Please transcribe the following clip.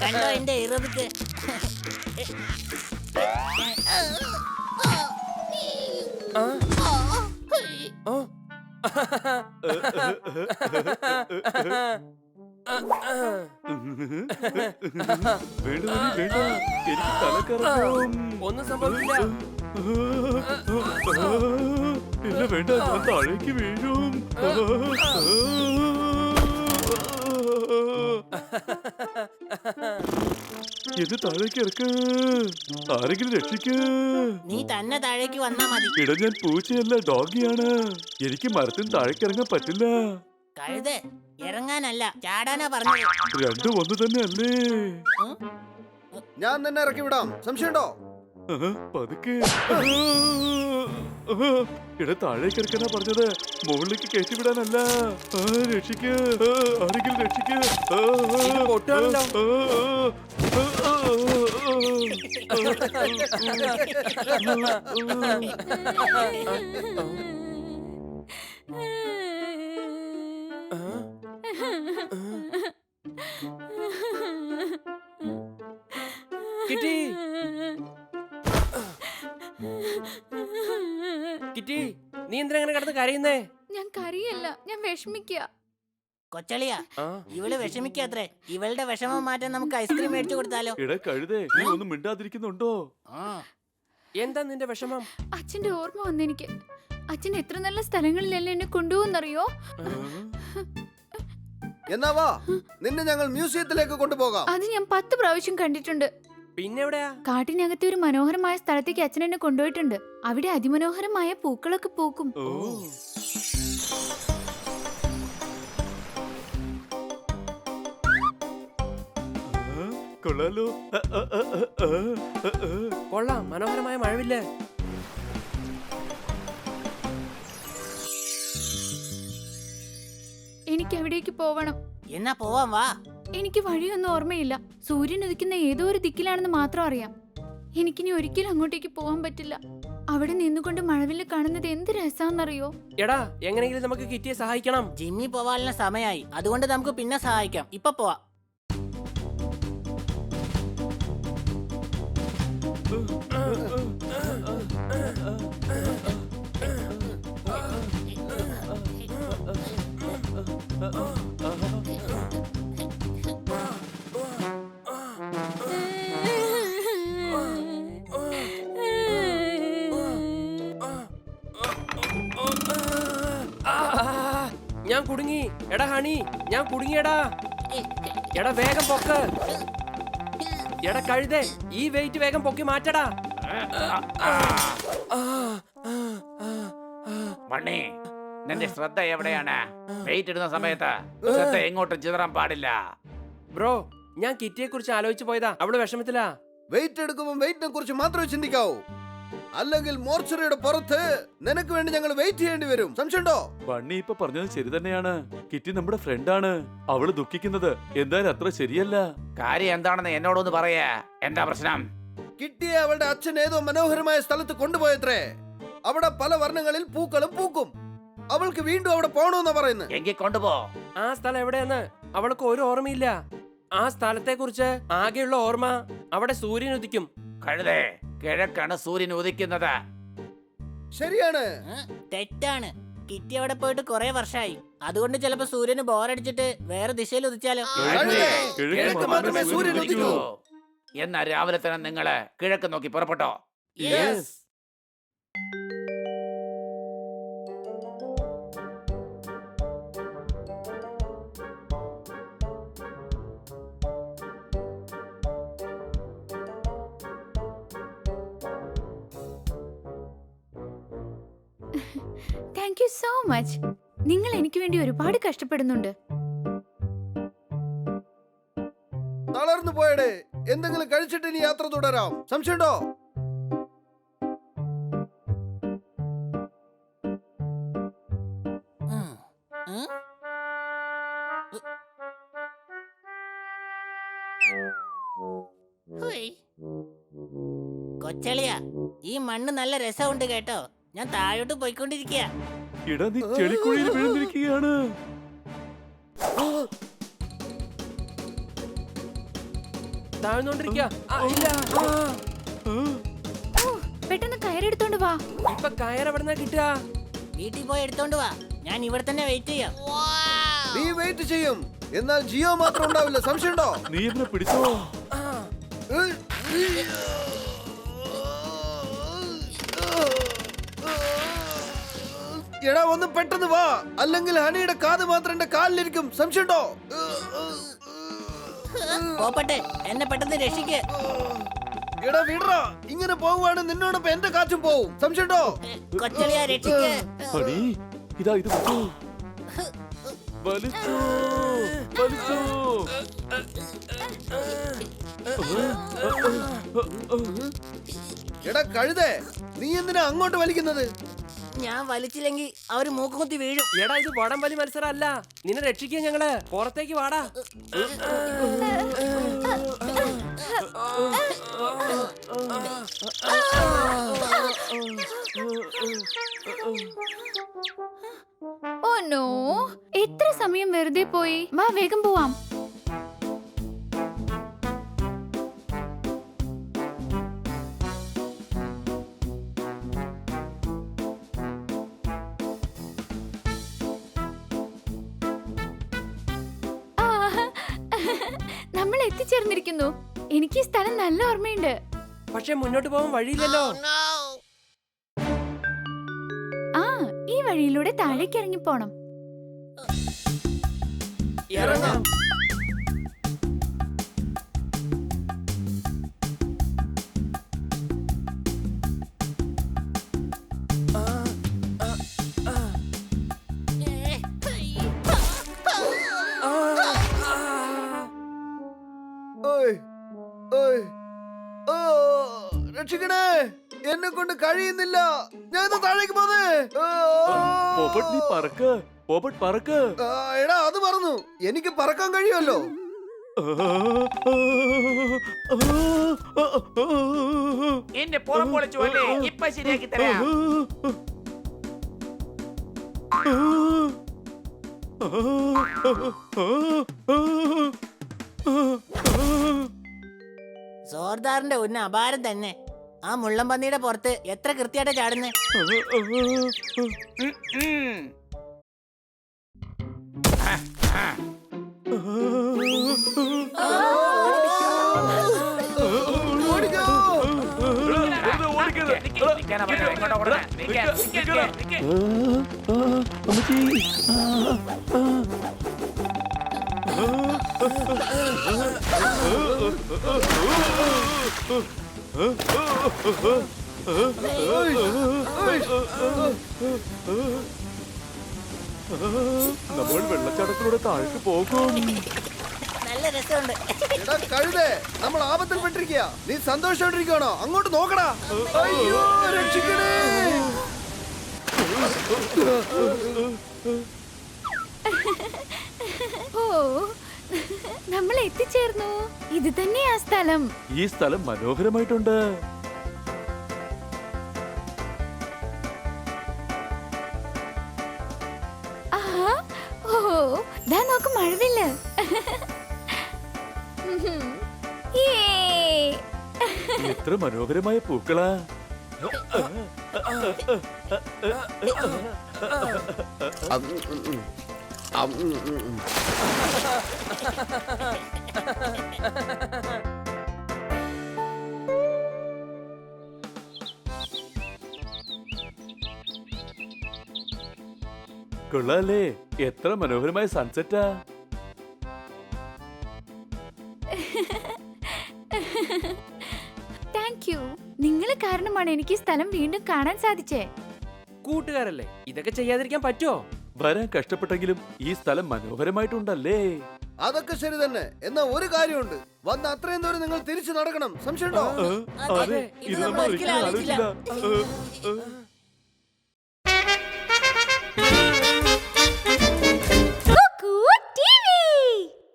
കണ്ടോ എന്റെ ഇറബിക്ക്? ഒന്നും സംഭവിക്കില്ല. ഇല്ല വേണ്ട, ഞാൻ താഴേക്ക് വീഴും. ഇത് താഴേക്ക് ഇറക്ക്. ആരെങ്കിലും രക്ഷിക്ക്. നീ തന്നെ താഴേക്ക് വന്നാ മതി. ഇട ഞാൻ പൂച്ചയല്ല, ഡോഗിയാണ്. എനിക്ക് മരത്തിന് താഴേക്ക് ഇറങ്ങാൻ പറ്റില്ല. കഴുത് ഇറങ്ങാനല്ല, ചാടാനാ പറഞ്ഞത്. രണ്ടും ഒന്ന് തന്നെ അല്ലേ? ഞാൻ തന്നെ ഇറക്കി വിടാം, സംശയമുണ്ടോ? പതുക്കെ. ഇട താഴേക്ക് ഇറക്കാനാ പറഞ്ഞത്, മുകളിലേക്ക് കയറ്റി വിടാനല്ല. രക്ഷിക്ക്, ആരെങ്കിലും രക്ഷിക്ക്. കിറ്റി, കിറ്റി, നീ എന്തിനാ അങ്ങനെ കിടന്ന് കരയുന്നേ? ഞാൻ കരയല്ല, ഞാൻ വിഷമിക്കുക. കൊച്ചളിയാ, ആ, ഇവള് വിഷമിക്കാത്രേ. ഇവളുടെ വിഷമം മാറ്റാൻ നമുക്ക് ഐസ്ക്രീം മേടിച്ചു കൊടുത്താലോ? ഇട കഴുതേ, നീ ഒന്നും മിണ്ടാതിരിക്കുന്നുണ്ടോ? എന്താ നിന്റെ വിഷമം? അച്ഛന്റെ ഓർമ്മ വന്നെനിക്ക്. അച്ഛൻ എത്ര നല്ല സ്ഥലങ്ങളിലല്ലേ എന്നെ കൊണ്ടുപോകുന്നറിയോ? എന്നാ വാ, നിന്നെ ഞങ്ങൾ മ്യൂസിയത്തിലേക്ക് കൊണ്ടുപോകാം. അത് ഞാൻ 10 പ്രാവശ്യം കണ്ടിട്ടുണ്ട്. പിന്നെ എവിടെയാ? കാട്ടിനകത്തെ ഒരു മനോഹരമായ സ്ഥലത്തേക്ക് അച്ഛൻ എന്നെ കൊണ്ടുപോയിട്ടുണ്ട്. അവിടെ അതിമനോഹരമായ പൂക്കളൊക്കെ പൂക്കും. കൊള്ളാലോ. കൊള്ളാം, മനോഹരമായ മഴവില്ലേ. എനിക്ക് എവിടേക്ക് പോവണം? എന്നാ പോവാം, വാ. എനിക്ക് വഴിയൊന്നും ഓർമ്മയില്ല. സൂര്യൻ ഉദിക്കുന്ന ഏതോ ഒരു ദിക്കിലാണെന്ന് മാത്രം അറിയാം. എനിക്കിനി ഒരിക്കലും അങ്ങോട്ടേക്ക് പോവാൻ പറ്റില്ല. അവിടെ നിന്നുകൊണ്ട് മഴവില്ല് കാണുന്നത് എന്ത് രസാന്നറിയോ? എടാ, എങ്ങനെയെങ്കിലും നമുക്ക് കിറ്റിയെ സഹായിക്കണം. ജിമ്മി പോവാനുള്ള സമയമായി, അതുകൊണ്ട് നമുക്ക് പിന്നെ സഹായിക്കാം. ഇപ്പൊ പോവാം. ഞാൻ കുടുങ്ങി. എടാ ഹണി, ഞാൻ കുടുങ്ങിയടാ. എടാ വേഗം പൊക്ക്. എടാ കഴുതേ, ഈ വെയിറ്റ് വേഗം പൊക്കി മാറ്റടാ. മണ്ണി, നിന്റെ ശ്രദ്ധ എവിടെയാണ്? വെയിറ്റ് ഇടുന്ന സമയത്ത് ശ്രദ്ധ എങ്ങോട്ടും ചിതറാൻ പാടില്ല. ബ്രോ, ഞാൻ കിറ്റിയെ കുറിച്ച് ആലോചിച്ചു പോയതാ. അവള് വിഷമത്തിലാ. വെയിറ്റ് എടുക്കുമ്പോൾ വെയിറ്റിനെ കുറിച്ച് മാത്രമേ ചിന്തിക്കാവൂ. അല്ലെങ്കിൽ മോർച്ചറിയുടെ പുറത്ത് നിനക്ക് വേണ്ടി ഞങ്ങൾ വെയിറ്റ് ചെയ്യേണ്ടി വരും. സംശയമുണ്ടോ? ബണ്ണി ഇപ്പൊ പറഞ്ഞത് ശരി തന്നെയാണ്. കിറ്റി നമ്മുടെ ഫ്രണ്ടാണ്. അവള് ദുഃഖിക്കുന്നത് എന്തായാലും അത്ര ശരിയല്ല. കാര്യം എന്താണെന്ന് എന്നോടൊന്ന് പറയാ. എന്താ പ്രശ്നം? കിട്ടിയെ അവളുടെ അച്ഛൻ ഏതോ മനോഹരമായ സ്ഥലത്ത് കൊണ്ടുപോയത്രേ. അവിടെ പല വർണ്ണങ്ങളിൽ പൂക്കളും പൂക്കും. അവൾക്ക് വീണ്ടും അവിടെ പോകണമെന്നാ പറയുന്നത്. എങ്കിൽ കൊണ്ടുപോ. ആ സ്ഥലം എവിടെയെന്ന് അവൾക്ക് ഒരു ഓർമ്മയില്ല. ആ സ്ഥലത്തെ കുറിച്ച് ആകെയുള്ള ഓർമ്മ അവിടെ സൂര്യൻ ഉദിക്കും. കഴുതേ, കിഴക്കാണ് സൂര്യൻ ഉദിക്കുന്നത്. ശരിയാണ്. തെറ്റാണ്. കിറ്റി അവിടെ പോയിട്ട് കുറെ വർഷമായി. അതുകൊണ്ട് ചിലപ്പോ സൂര്യന് ബോറടിച്ചിട്ട് വേറെ ദിശയിൽ ഉദിച്ചാലോ? കിഴക്ക് മാത്രമേ സൂര്യൻ ഉദിക്കൂ. എന്നാ രാവിലെ തന്നെ നിങ്ങള് കിഴക്ക് നോക്കി പുറപ്പെട്ടോ. Yes. Thank you so much. നിങ്ങൾ എനിക്ക് വേണ്ടി ഒരുപാട് കഷ്ടപ്പെടുന്നുണ്ട്. തളർന്നു പോയടേ. എന്തെങ്കിലും കഴിച്ചിട്ട് ഇനി യാത്ര തുടരാം. സംശയമുണ്ടോ? കൊച്ചളിയാ, ഈ മണ്ണ് നല്ല രസമുണ്ട് കേട്ടോ. ഞാൻ താഴോട്ട് പോയിക്കൊണ്ടിരിക്കുക. ഇട നീ ചെളിക്കുഴിയിൽ വീഴുന്നിരിക്കുകയാണ്. താഴ്ന്നോണ്ടിരിക്കുക. ഇല്ല. ഓ, പെട്ടെന്ന് കയറെടുത്തോണ്ട് വാ. ഇപ്പൊ കയർ എവിടെന്നാ കിട്ടുക? വീട്ടിൽ പോയി എടുത്തോണ്ട് വാ. ഞാൻ ഇവിടെ തന്നെ വെയിറ്റ് ചെയ്യാം. നീ വെയിറ്റ് ചെയ്യും, എന്നാൽ ജിയോ മാത്രം ഉണ്ടാവില്ല. സംശയമുണ്ടോ? നീ എന്നെ പിടിച്ചോ. എടാ ഒന്ന് പെട്ടെന്ന് വാ, അല്ലെങ്കിൽ ഹണിയുടെ കാത് മാത്രം എന്റെ കാലിലിരിക്കും. സംശയമുണ്ടോ? പോപ്പട്ടെ, എന്നെ പെട്ടെന്ന് രക്ഷിക്ക്. എടാ വിടറാ, ഇങ്ങനെ പോവുകയാണ് നിന്നോടൊപ്പം എന്റെ കാറ്റും പോവും. സംശയമുണ്ടോ? കൊച്ചളിയാ രക്ഷിക്ക്. ഹണി ഇതാ ഇത് വലിച്ചോ. വലിച്ചോ വലിച്ചോ. എടാ കഴുതേ, നീ എന്തിനാ അങ്ങോട്ട് വലിക്കുന്നത്? ഞാൻ വലിച്ചില്ലെങ്കിൽ അവര് മൂക്കുകുത്തി വീഴും. എടാ ഇത് വടം വലി മത്സരം അല്ല. നിന്നെ രക്ഷിക്കുക ഞങ്ങള്. പുറത്തേക്ക് വാടാ. ഓ നോ, എത്ര സമയം വെറുതെ പോയി. വാ വേഗം പോവാം. ആ, നമ്മൾ എത്തിച്ചേർന്നിരിക്കുന്നു. എനിക്ക് ഈ സ്ഥലം നല്ല ഓർമ്മയുണ്ട്. പക്ഷെ മുന്നോട്ട് പോകാൻ വഴിയില്ലല്ലോ. ആ, ഈ വഴിയിലൂടെ താഴേക്ക് ഇറങ്ങി പോണം. ഇറങ്ങാം. ഓയ്, ഓയ്, ഓ, രക്ഷിക്കണേ, എന്നെ കൊണ്ട് കഴിയുന്നില്ല. ഞാൻ താഴേക്ക് പോന്നേ. പോപ്പട്ട് നീ പറക്ക്. പോപ്പട്ട് പറക്ക്. എടാ അത് പറഞ്ഞു, എനിക്ക് പറക്കാൻ കഴിയുമല്ലോ. എന്റെ പുറം പൊളിച്ചു അല്ലേ? ഇപ്പൊ ശരിയാക്കി തരാം. സോർദാറിന്റെ ഉന്ന അപാരം തന്നെ. ആ മുള്ളംപന്നിയുടെ പുറത്ത് എത്ര കൃത്യമായിട്ടാ ചാടുന്നേ. ഓടിക്കോ. നിക്കാനാ പറഞ്ഞത്? ഇങ്ങോട്ട് ഓടണേ. നിക്ക്. നമ്മൾ വെള്ളച്ചാട്ടത്തിലൂടെ താഴേക്ക് പോകും. നല്ല രസമുണ്ട്. എടാ കഴുതേ, നമ്മൾ ആപത്തിൽപ്പെട്ടിരിക്കുക. നീ സന്തോഷമായിട്ടിരിക്കണോ? അങ്ങോട്ട് നോക്കടാ. അയ്യോ രക്ഷിക്കണേ. ഓ, നമ്മൾ എത്തിച്ചേർന്നു. ഇത് തന്നെയാ സ്ഥലം. ഈ സ്ഥലം മനോഹരമായിട്ടുണ്ട്. ആഹാ, ഓ, ദാ നോക്ക് മഴവില്ല്. യേ. എത്ര മനോഹരമായ പൂക്കളാ. കൊള്ളാലേ, എത്ര മനോഹരമായ സൺസെറ്റാ. Thank you. നിങ്ങൾ കാരണമാണ് എനിക്ക് ഈ സ്ഥലം വീണ്ടും കാണാൻ സാധിച്ചേ. കൂട്ടുകാരല്ലേ, ഇതൊക്കെ ചെയ്യാതിരിക്കാൻ പറ്റുമോ? വരാൻ കഷ്ടപ്പെട്ടെങ്കിലും ഈ സ്ഥലം മനോഹരമായിട്ടുണ്ടല്ലേ. അതൊക്കെ ശരി തന്നെ. എന്നാ ഒരു കാര്യമുണ്ട്, വന്ന അത്രയും ദൂരം നിങ്ങൾ തിരിച്ചു നടക്കണം. സംശയമുണ്ടോ? അതെ, ഇത് നമ്മൾ ഒരിക്കലും ആലോചിച്ചില്ല.